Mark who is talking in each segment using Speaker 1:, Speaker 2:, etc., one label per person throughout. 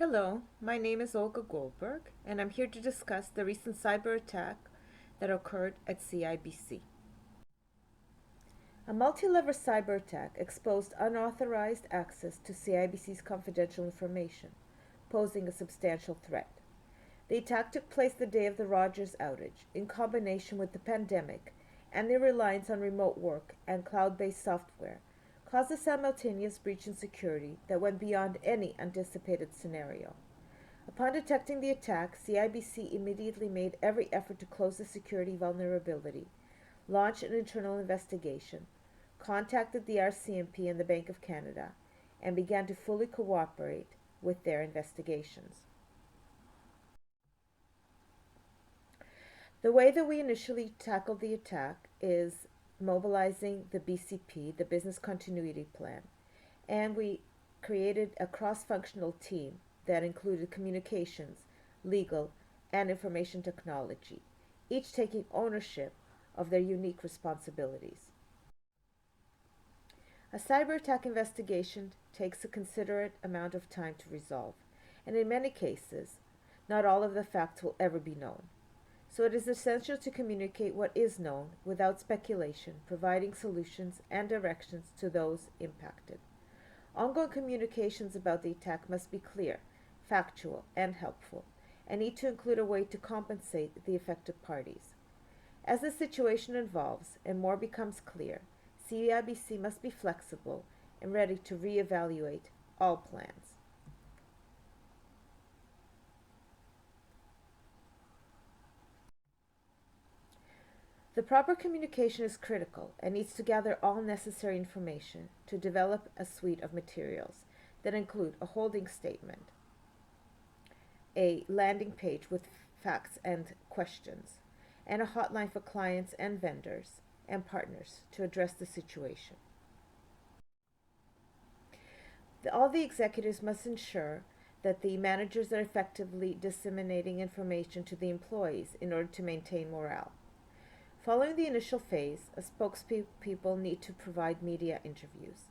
Speaker 1: Hello, my name is Olga Goldberg, and I'm here to discuss the recent cyber attack that occurred at CIBC. A multi-level cyber attack exposed unauthorized access to CIBC's confidential information, posing a substantial threat. The attack took place the day of the Rogers outage, in combination with the pandemic and the reliance on remote work and cloud-based software, caused a simultaneous breach in security that went beyond any anticipated scenario. Upon detecting the attack, CIBC immediately made every effort to close the security vulnerability, launched an internal investigation, contacted the RCMP and the Bank of Canada, and began to fully cooperate with their investigations. The way that we initially tackled the attack is mobilizing the BCP, the Business Continuity Plan, and we created a cross-functional team that included communications, legal, and information technology, each taking ownership of their unique responsibilities. A cyber attack investigation takes a considerate amount of time to resolve, and in many cases, not all of the facts will ever be known. So it is essential to communicate what is known without speculation, providing solutions and directions to those impacted. Ongoing communications about the attack must be clear, factual, and helpful, and need to include a way to compensate the affected parties. As the situation evolves and more becomes clear, CIBC must be flexible and ready to reevaluate all plans. The proper communication is critical and needs to gather all necessary information to develop a suite of materials that include a holding statement, a landing page with facts and questions, and a hotline for clients and vendors and partners to address the situation. All the executives must ensure that the managers are effectively disseminating information to the employees in order to maintain morale. Following the initial phase, a spokespeople need to provide media interviews.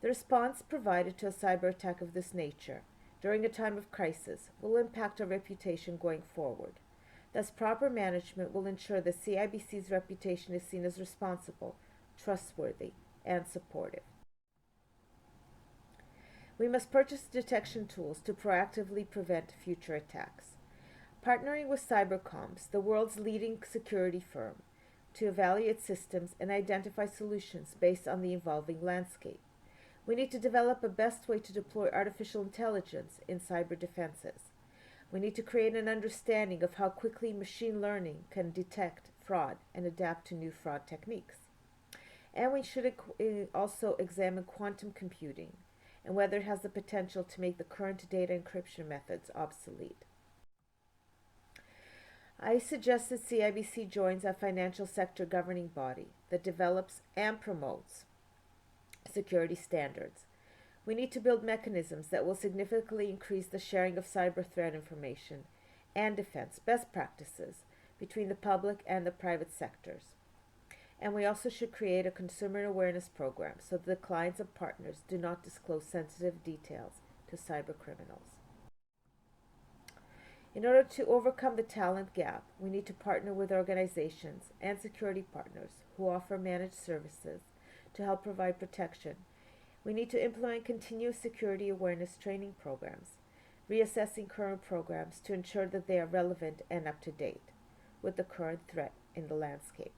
Speaker 1: The response provided to a cyber attack of this nature during a time of crisis will impact our reputation going forward. Thus, proper management will ensure that CIBC's reputation is seen as responsible, trustworthy, and supportive. We must purchase detection tools to proactively prevent future attacks. Partnering with Cybercoms, the world's leading security firm, to evaluate systems and identify solutions based on the evolving landscape. We need to develop a best way to deploy artificial intelligence in cyber defenses. We need to create an understanding of how quickly machine learning can detect fraud and adapt to new fraud techniques. And we should also examine quantum computing and whether it has the potential to make the current data encryption methods obsolete. I suggest that CIBC joins a financial sector governing body that develops and promotes security standards. We need to build mechanisms that will significantly increase the sharing of cyber threat information and defense best practices between the public and the private sectors. And we also should create a consumer awareness program so that the clients and partners do not disclose sensitive details to cyber criminals. In order to overcome the talent gap, we need to partner with organizations and security partners who offer managed services to help provide protection. We need to implement continuous security awareness training programs, reassessing current programs to ensure that they are relevant and up to date with the current threat in the landscape.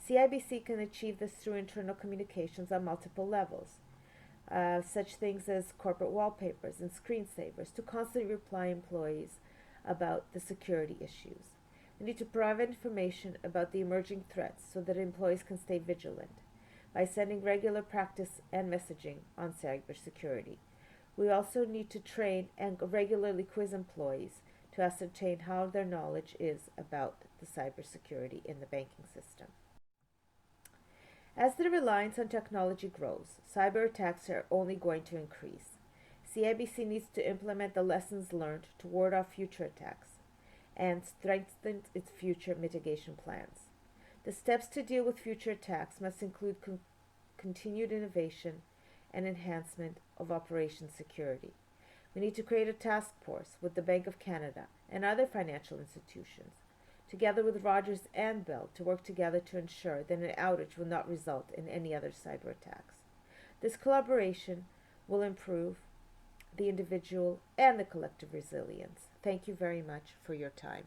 Speaker 1: CIBC can achieve this through internal communications on multiple levels, such things as corporate wallpapers and screensavers to constantly reply employees about the security issues. We need to provide information about the emerging threats so that employees can stay vigilant by sending regular practice and messaging on cybersecurity. We also need to train and regularly quiz employees to ascertain how their knowledge is about the cybersecurity in the banking system. As the reliance on technology grows, cyber attacks are only going to increase. CIBC needs to implement the lessons learned to ward off future attacks and strengthen its future mitigation plans. The steps to deal with future attacks must include continued innovation and enhancement of operations security. We need to create a task force with the Bank of Canada and other financial institutions, together with Rogers and Bell, to work together to ensure that an outage will not result in any other cyber attacks. This collaboration will improve the individual and the collective resilience. Thank you very much for your time.